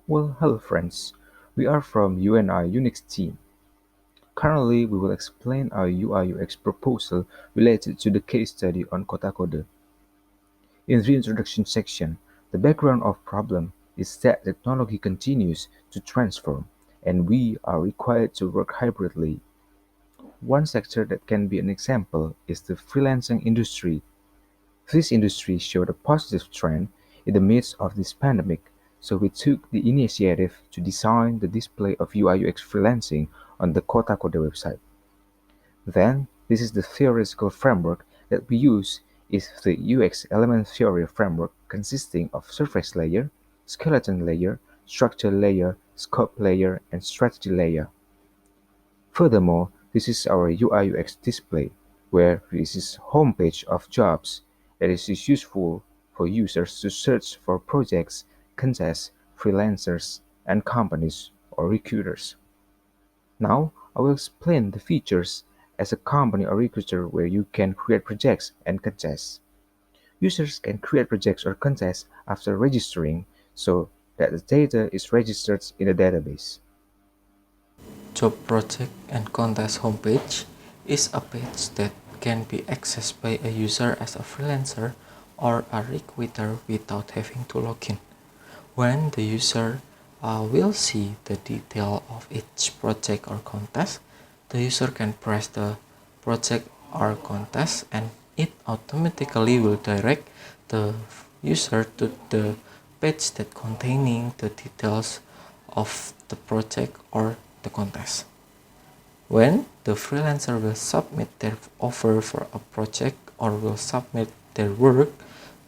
Well, hello friends. We are from U&IUniX team. Currently, we will explain our UI/UX proposal related to the case study on Kotakode. In the introduction section, the background of problem is that technology continues to transform, and we are required to work hybridly. One sector that can be an example is the freelancing industry. This industry showed a positive trend in the midst of this pandemic, so we took the initiative to design the display of UI/UX freelancing on the Kotakode website. Then, this is the theoretical framework that we use is the UX element theory framework consisting of surface layer, skeleton layer, structure layer, scope layer, and strategy layer. Furthermore, this is our UI/UX display, where this is homepage of jobs that is useful for users to search for projects, contests, freelancers, and companies or recruiters. Now, I will explain the features as a company or recruiter where you can create projects and contests. Users can create projects or contests after registering so that the data is registered in a database. Job project and contest homepage is a page that can be accessed by a user as a freelancer or a recruiter without having to log in. When the user will see the detail of each project or contest, the user can press the project or contest and it automatically will direct the user to the page that containing the details of the project or the contest. When the freelancer will submit their offer for a project or will submit their work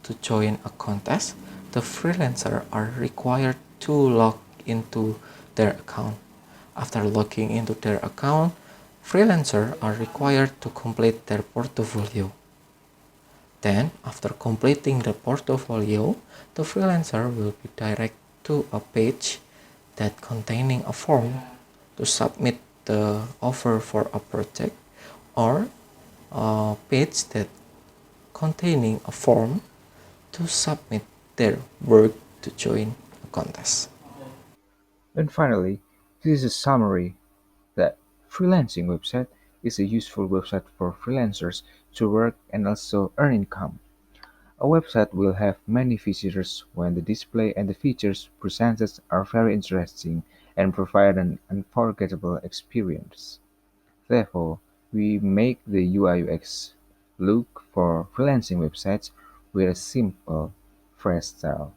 to join a contest, the freelancer are required to log into their account. After logging into their account, freelancers are required to complete their portfolio. Then, after completing the portfolio, the freelancer will be directed to a page that containing a form to submit the offer for a project or a page that containing a form to submit their work to join a contest. And finally, this is a summary that freelancing website is a useful website for freelancers to work and also earn income. A website will have many visitors when the display and the features presented are very interesting and provide an unforgettable experience. Therefore, we make the UI/UX look for freelancing websites with a simple, fresh style.